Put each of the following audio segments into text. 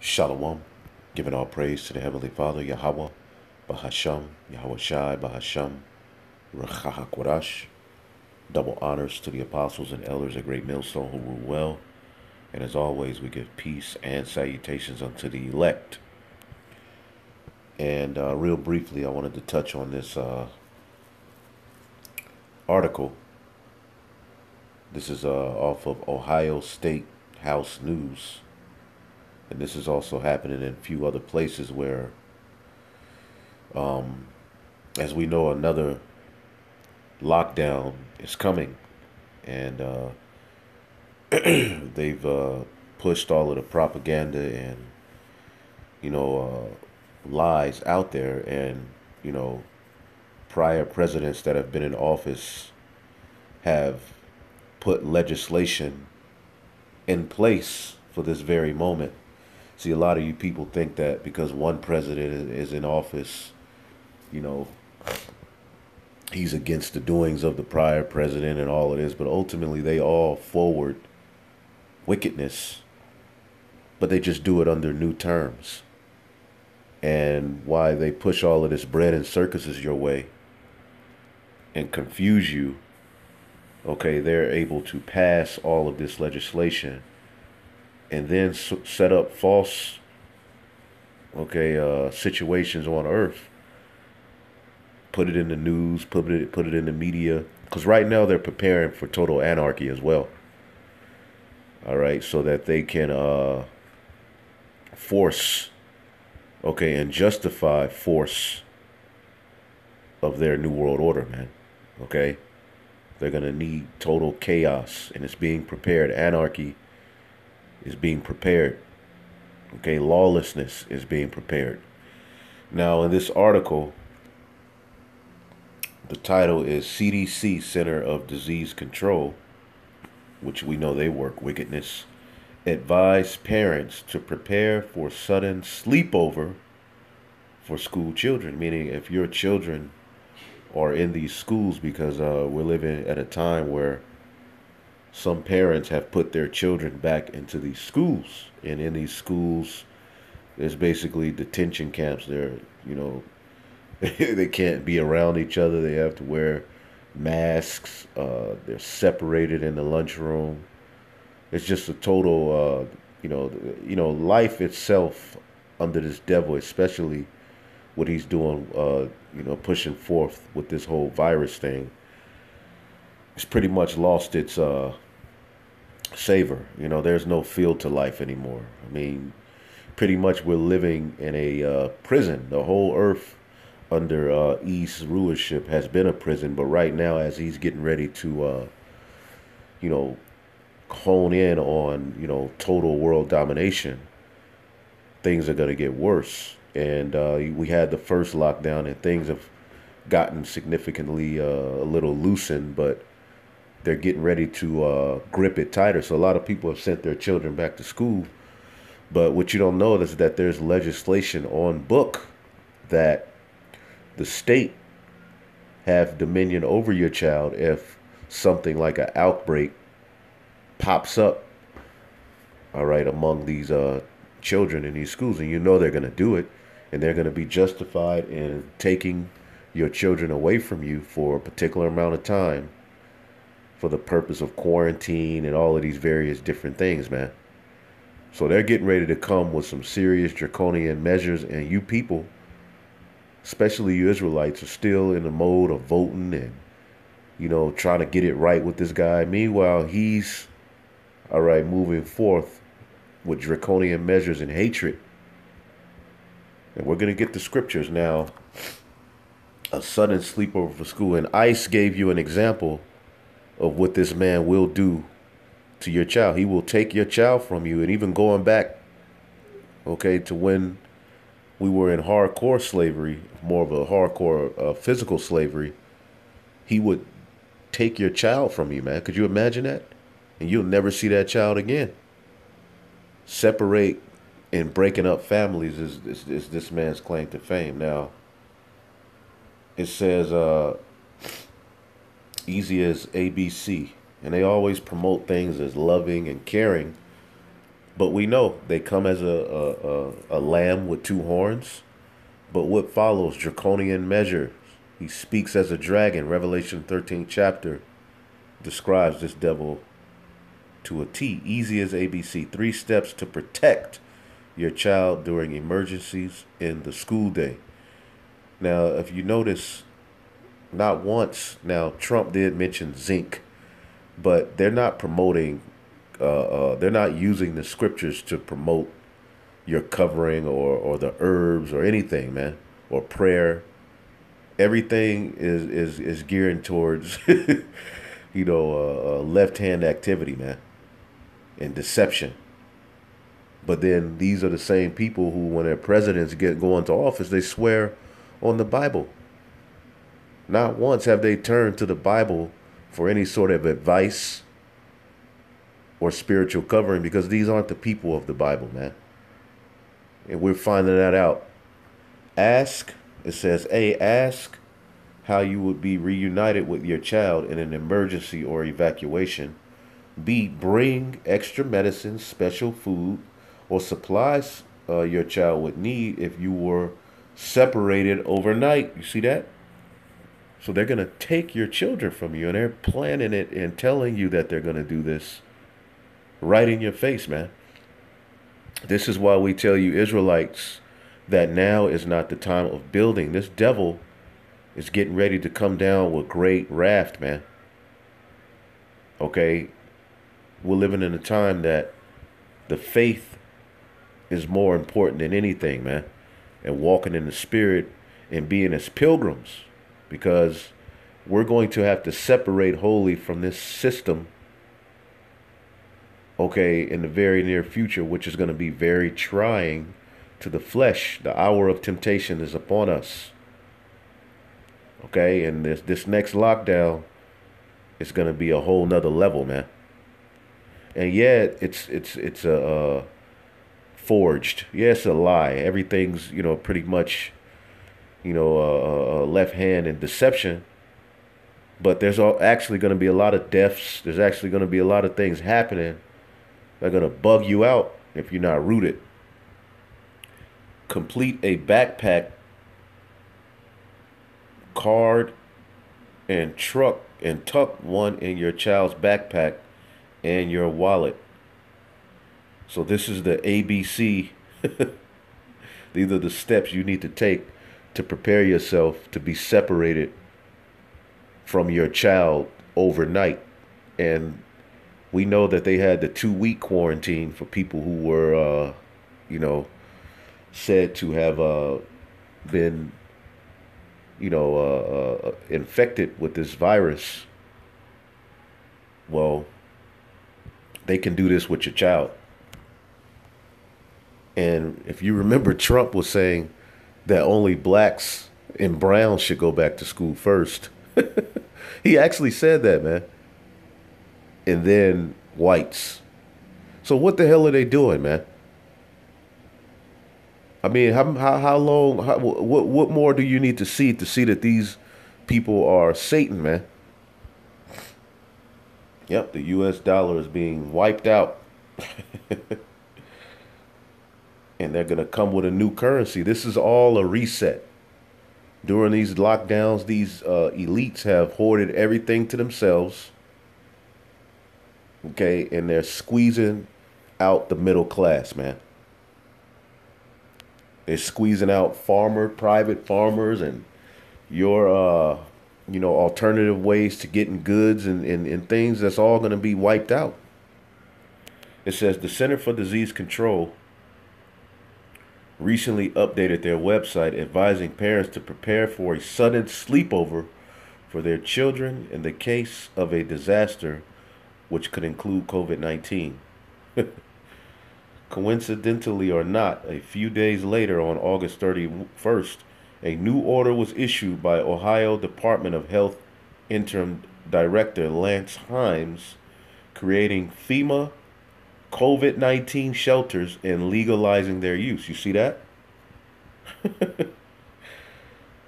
Shalom, giving all praise to the Heavenly Father, Yahweh, Bahasham, Yahweh Shai, Bahasham, Rachahakwadash. Double honors to the apostles and elders at Great Millstone who rule well. And as always, we give peace and salutations unto the elect. And real briefly, I wanted to touch on this article. This is off of Ohio State House News. And this is also happening in a few other places where, as we know, another lockdown is coming. And they've pushed all of the propaganda and, you know, lies out there. And, you know, prior presidents that have been in office have put legislation in place for this very moment. See, a lot of you people think that because one president is in office, you know, he's against the doings of the prior president and all of this, but ultimately they all forward wickedness, but they just do it under new terms. And why they push all of this bread and circuses your way and confuse you, okay, they're able to pass all of this legislation and then set up false, okay, situations on earth, put it in the news, put it in the media, because right now they're preparing for total anarchy as well. All right, so that they can force, okay, and justify force of their new world order, man. Okay, they're gonna need total chaos, and it's being prepared. Anarchy is being prepared. Okay, lawlessness is being prepared. Now, in this article, the title is CDC Center of Disease Control, which we know they work wickedness, advise parents to prepare for sudden sleepover for school children. Meaning, if your children are in these schools, because we're living at a time where some parents have put their children back into these schools, and in these schools, there's basically detention camps. They're, you know, they can't be around each other. They have to wear masks. They're separated in the lunchroom. It's just a total, life itself under this devil, especially what he's doing, pushing forth with this whole virus thing. It's pretty much lost its savor. You know, there's no feel to life anymore. I mean, pretty much we're living in a prison. The whole earth under E's rulership has been a prison, but right now, as he's getting ready to, hone in on, total world domination, things are going to get worse. And we had the first lockdown, and things have gotten significantly a little loosened, but they're getting ready to grip it tighter. So a lot of people have sent their children back to school. But what you don't know is that there's legislation on book that the state have dominion over your child if something like an outbreak pops up, all right, among these children in these schools. And you know they're going to do it, and they're going to be justified in taking your children away from you for a particular amount of time for the purpose of quarantine and all of these various different things, man. So they're getting ready to come with some serious draconian measures, and you people, especially you Israelites, are still in the mode of voting and, trying to get it right with this guy. Meanwhile, he's, all right, moving forth with draconian measures and hatred. And we're going to get the scriptures now. A sudden sleepover for school. And ICE gave you an example of what this man will do to your child. He will take your child from you. And even going back, okay, to when we were in hardcore slavery, more of a hardcore physical slavery, he would take your child from you, man. Could you imagine that? And you'll never see that child again. Separate and breaking up families is this man's claim to fame. Now, it says easy as ABC. And they always promote things as loving and caring. But we know they come as a lamb with two horns. But what follows? Draconian measures. He speaks as a dragon. Revelation 13th chapter describes this devil to a T. Easy as ABC. 3 steps to protect your child during emergencies in the school day. Now, if you notice, not once, now Trump did mention zinc, but they're not promoting, they're not using the scriptures to promote your covering or the herbs or anything, man, or prayer. Everything is geared towards, left hand activity, man, and deception. But then these are the same people who, when their presidents go into office, they swear on the Bible. Not once have they turned to the Bible for any sort of advice or spiritual covering, because these aren't the people of the Bible, man. And we're finding that out. Ask, it says, A, ask how you would be reunited with your child in an emergency or evacuation. B, bring extra medicine, special food, or supplies your child would need if you were separated overnight. You see that? So they're going to take your children from you, and they're planning it and telling you that they're going to do this right in your face, man. This is why we tell you Israelites that now is not the time of building. This devil is getting ready to come down with great wrath, man. Okay? We're living in a time that the faith is more important than anything, man. And walking in the spirit and being as pilgrims, because we're going to have to separate wholly from this system, okay, in the very near future, which is going to be very trying to the flesh. The hour of temptation is upon us. Okay, and this next lockdown is going to be a whole nother level, man. And yeah, it's a forged. Yeah, it's a lie. Everything's, pretty much, left hand and deception. But there's actually going to be a lot of deaths. There's actually going to be a lot of things happening that are going to bug you out if you're not rooted. Complete a backpack, card, and truck, and tuck one in your child's backpack and your wallet. So this is the ABC. These are the steps you need to take to prepare yourself to be separated from your child overnight. And we know that they had the 2-week quarantine for people who were, said to have been, infected with this virus. Well, they can do this with your child. And if you remember, Trump was saying that only blacks and browns should go back to school first. He actually said that, man. And then whites. So what the hell are they doing, man? I mean, how long? What more do you need to see that these people are Satan, man? Yep, the U.S. dollar is being wiped out. And they're going to come with a new currency. This is all a reset. During these lockdowns, these elites have hoarded everything to themselves. Okay, and they're squeezing out the middle class, man. They're squeezing out private farmers, and your, alternative ways to getting goods and things. That's all going to be wiped out. It says the Center for Disease Control recently updated their website advising parents to prepare for a sudden sleepover for their children in the case of a disaster, which could include COVID-19. Coincidentally or not, a few days later, on August 31st, a new order was issued by Ohio Department of Health Interim Director Lance Himes, creating FEMA COVID-19 shelters and legalizing their use. You see that?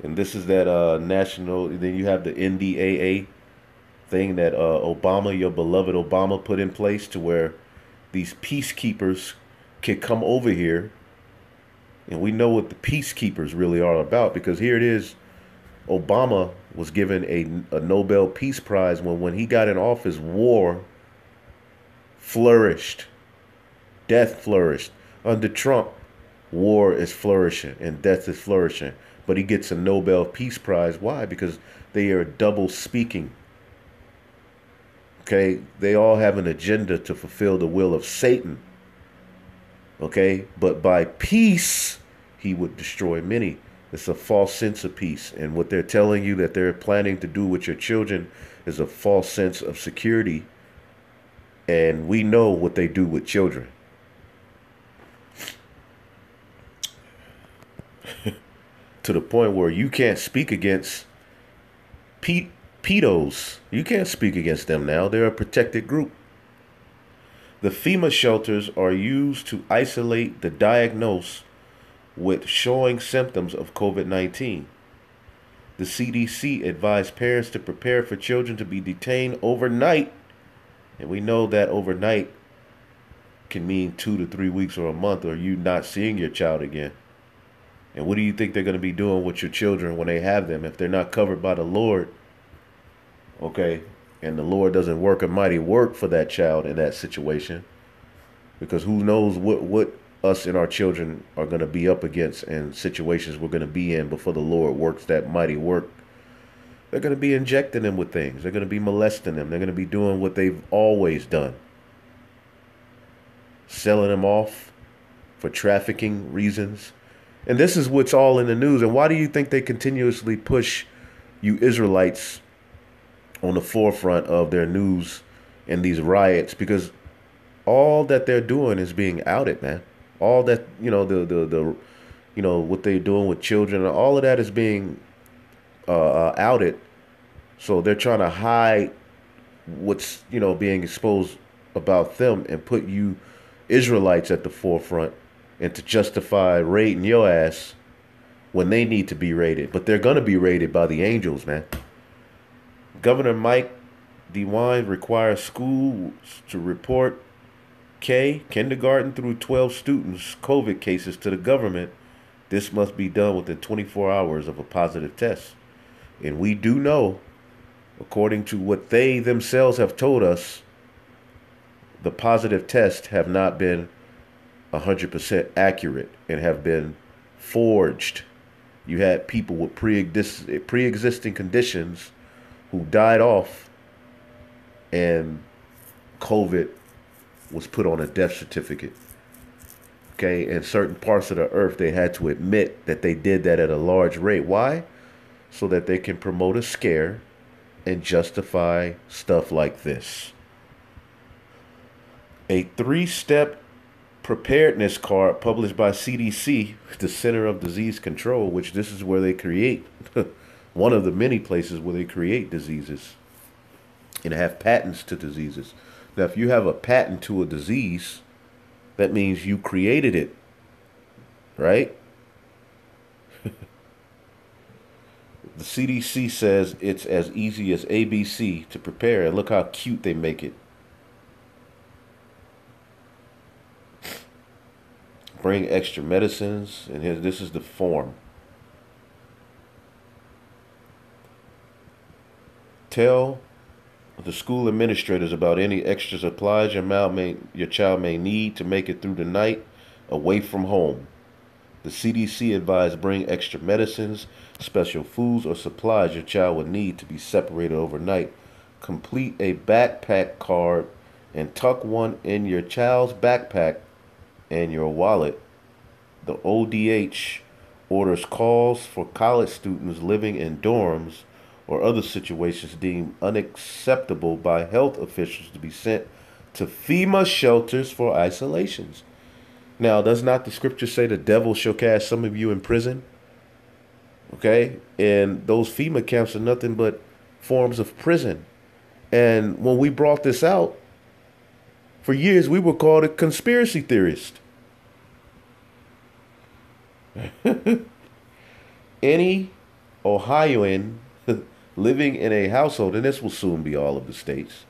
And this is that national, then you have the NDAA thing that Obama, your beloved Obama, put in place, to where these peacekeepers can come over here, and we know what the peacekeepers really are about, because here it is. Obama was given a Nobel Peace Prize when he got in office, war flourished, death flourished. Under Trump, war is flourishing and death is flourishing. But he gets a Nobel Peace Prize. Why? Because they are double speaking. Okay? They all have an agenda to fulfill the will of Satan. Okay? But by peace, he would destroy many. It's a false sense of peace. And what they're telling you that they're planning to do with your children is a false sense of security. And we know what they do with children. To the point where you can't speak against pedos. You can't speak against them now. They're a protected group. The FEMA shelters are used to isolate the diagnosed with showing symptoms of COVID-19. The CDC advised parents to prepare for children to be detained overnight. And we know that overnight can mean 2 to 3 weeks or a month, or you not seeing your child again. And what do you think they're going to be doing with your children when they have them if they're not covered by the Lord? Okay? And the Lord doesn't work a mighty work for that child in that situation. Because who knows what us and our children are going to be up against and situations we're going to be in before the Lord works that mighty work. They're going to be injecting them with things. They're going to be molesting them. They're going to be doing what they've always done. Selling them off for trafficking reasons. And this is what's all in the news. And why do you think they continuously push you Israelites on the forefront of their news and these riots? Because all that they're doing is being outed, man. All that, what they're doing with children, all of that is being outed. So they're trying to hide what's, being exposed about them and put you Israelites at the forefront and to justify raiding your ass when they need to be raided. But they're going to be raided by the angels, man. Governor Mike DeWine requires schools to report kindergarten through 12 students' COVID cases to the government. This must be done within 24 hours of a positive test. And we do know, according to what they themselves have told us, the positive tests have not been 100% accurate and have been forged. You had people with pre-existing conditions who died off, and COVID was put on a death certificate. Okay, in certain parts of the earth, they had to admit that they did that at a large rate. Why? So that they can promote a scare and justify stuff like this. A 3-step preparedness card published by CDC, the Center of Disease Control, which this is where they create, one of the many places where they create diseases and have patents to diseases. Now, if you have a patent to a disease, that means you created it, right? The CDC says it's as easy as ABC to prepare, and look how cute they make it. Bring extra medicines, and this is the form. Tell the school administrators about any extra supplies your child may need to make it through the night away from home. The CDC advised bring extra medicines, special foods, or supplies your child would need to be separated overnight. Complete a backpack card and tuck one in your child's backpack and your wallet. The ODH orders calls for college students living in dorms or other situations deemed unacceptable by health officials to be sent to FEMA shelters for isolations. Now, does not the scripture say the devil shall cast some of you in prison? Okay? And those FEMA camps are nothing but forms of prison. And when we brought this out, for years we were called a conspiracy theorist. Any Ohioan living in a household, and this will soon be all of the states,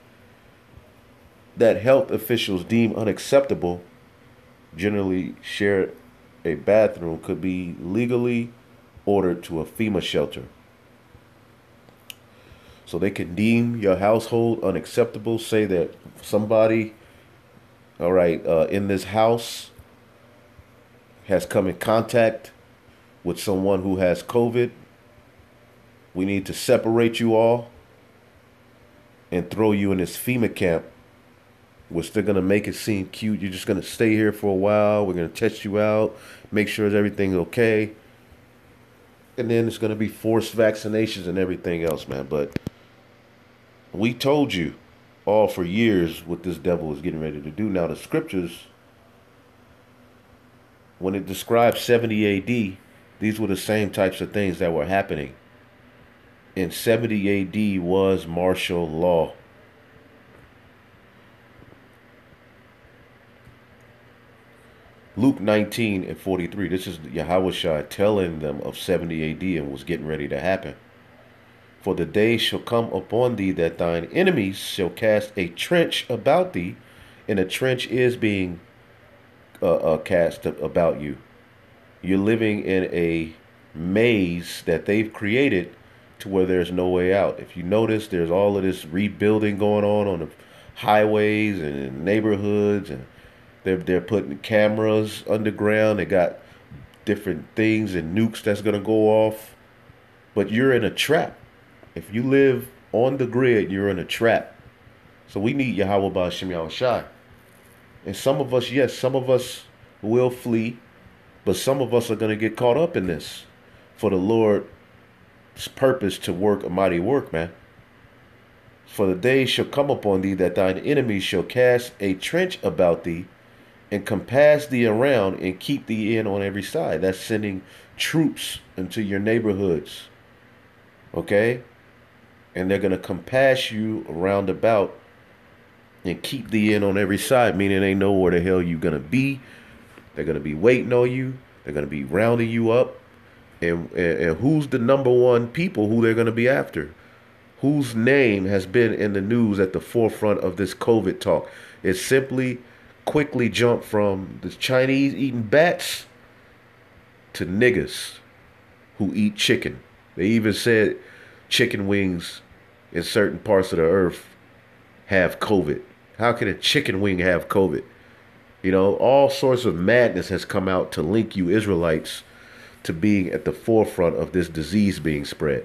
that health officials deem unacceptable, generally share a bathroom could be legally ordered to a FEMA shelter. So they can deem your household unacceptable, say that somebody, all right, in this house has come in contact with someone who has COVID. We need to separate you all and throw you in this FEMA camp, which they're going to make it seem cute. You're just going to stay here for a while. We're going to test you out, make sure everything's okay. And then it's going to be forced vaccinations and everything else, man. But we told you all for years what this devil is getting ready to do. Now, the scriptures, when it describes 70 AD, these were the same types of things that were happening. In 70 AD was martial law. Luke 19 and 43. This is Yahushua telling them of 70 AD and what's getting ready to happen. For the day shall come upon thee that thine enemies shall cast a trench about thee, and a trench is being cast about you. You're living in a maze that they've created to where there's no way out. If you notice, there's all of this rebuilding going on the highways and in neighborhoods, and they're putting cameras underground. They got different things and nukes that's gonna go off. But you're in a trap. If you live on the grid, you're in a trap. So we need Yahweh Ba'Shem Yahushai. And some of us, yes, some of us will flee, but some of us are going to get caught up in this for the Lord's purpose to work a mighty work, man. For the day shall come upon thee that thine enemies shall cast a trench about thee and compass thee around and keep thee in on every side. That's sending troops into your neighborhoods. Okay? And they're going to compass you around about and keep thee in on every side, meaning they know where the hell you're going to be. They're going to be waiting on you. They're going to be rounding you up. And who's the number one people who they're going to be after? Whose name has been in the news at the forefront of this COVID talk? It simply quickly jumped from the Chinese eating bats to niggas who eat chicken. They even said chicken wings in certain parts of the earth have COVID. How can a chicken wing have COVID? You know, all sorts of madness has come out to link you Israelites to being at the forefront of this disease being spread.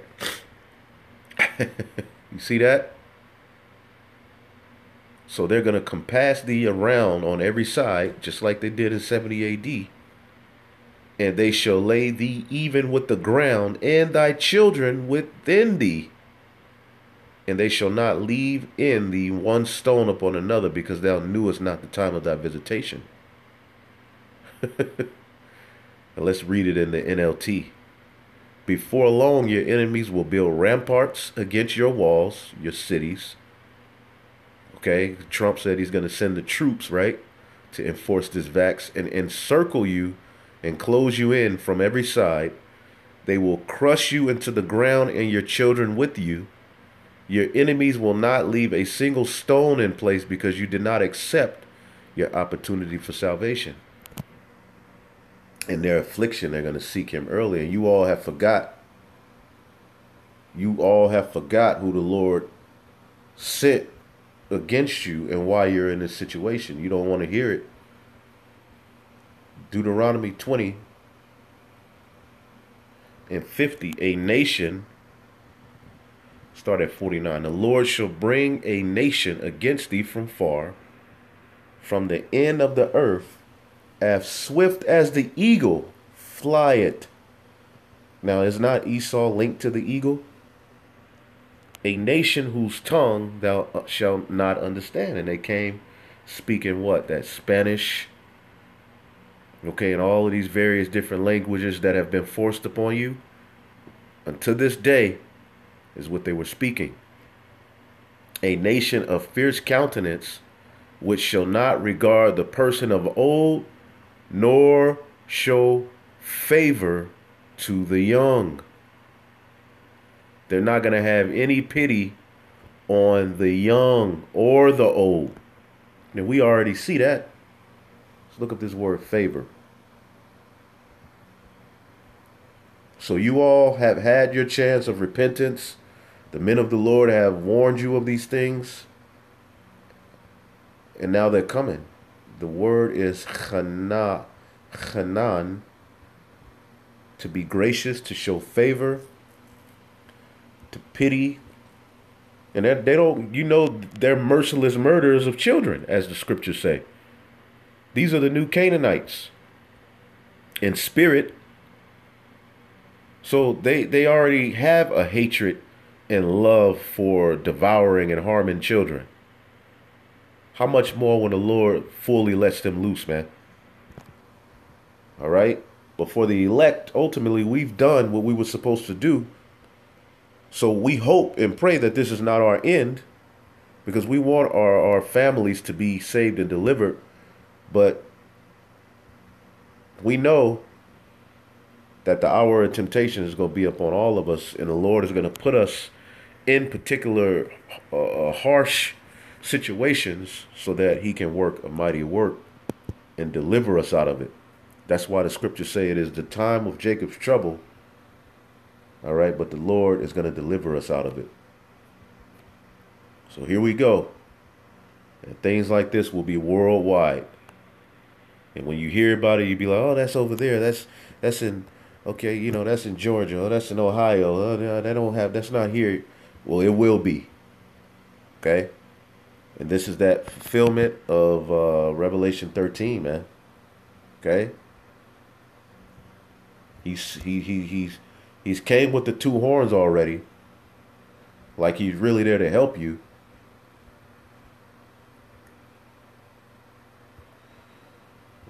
You see that? So they're going to compass thee around on every side, just like they did in 70 AD. And they shall lay thee even with the ground, and thy children within thee. And they shall not leave in thee one stone upon another, because thou knewest not the time of thy visitation. And let's read it in the NLT. Before long, your enemies will build ramparts against your walls, your cities. Okay, Trump said he's going to send the troops, right, to enforce this vax and encircle you and close you in from every side. They will crush you into the ground and your children with you. Your enemies will not leave a single stone in place because you did not accept your opportunity for salvation. In their affliction, they're going to seek him early. And you all have forgot. You all have forgot who the Lord sent against you and why you're in this situation. You don't want to hear it. Deuteronomy 20 and 50. A nation, start at 49. The Lord shall bring a nation against thee from far, from the end of the earth, as swift as the eagle flieth. Now, is not Esau linked to the eagle? A nation whose tongue thou shalt not understand. And they came speaking what? That Spanish. Okay, and all of these various different languages that have been forced upon you. Until this day is what they were speaking. A nation of fierce countenance, which shall not regard the person of old, nor show favor to the young. They're not going to have any pity on the young or the old. And we already see that. Let's look up this word favor. So you all have had your chance of repentance. The men of the Lord have warned you of these things, and now they're coming. The word is chanan, to be gracious, to show favor, to pity. And they don't, they're merciless murderers of children, as the scriptures say. These are the new Canaanites in spirit. So they already have a hatred and love for devouring and harming children. How much more when the Lord fully lets them loose, man? All right? But for the elect, ultimately, we've done what we were supposed to do. So we hope and pray that this is not our end, because we want our families to be saved and delivered. But we know that the hour of temptation is going to be upon all of us, and the Lord is going to put us in particular harsh situations so that he can work a mighty work and deliver us out of it. That's why the scriptures say it is the time of Jacob's trouble. All right, but the Lord is going to deliver us out of it. So here we go. And things like this will be worldwide. And when you hear about it, you be like, oh, that's over there. That's in, okay, that's in Georgia. Oh, that's in Ohio. Oh, no, that's not here. Well, it will be. Okay? And this is that fulfillment of Revelation 13, man. Okay? He's came with the two horns already. Like he's really there to help you.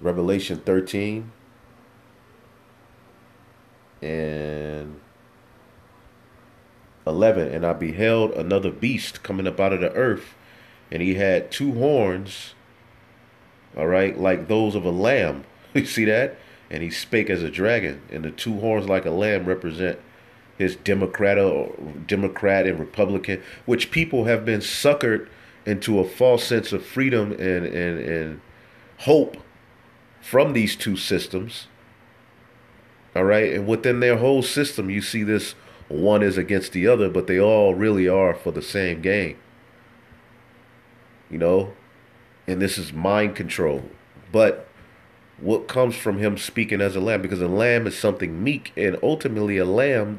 Revelation 13 and 11. And I beheld another beast coming up out of the earth, and he had two horns, all right, like those of a lamb. You see that? And he spake as a dragon, and the two horns like a lamb represent his Democrat and Republican, which people have been suckered into a false sense of freedom and hope from these two systems. All right. And within their whole system, you see this one is against the other, but they all really are for the same game. And this is mind control. But what comes from him speaking as a lamb? Because a lamb is something meek, and ultimately the lamb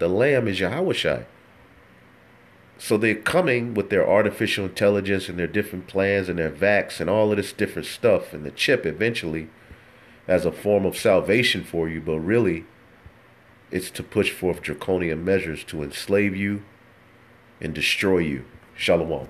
is Yahushai. So they're coming with their artificial intelligence and their different plans and their vax and all of this different stuff and the chip eventually as a form of salvation for you, but really it's to push forth draconian measures to enslave you and destroy you. Shalom.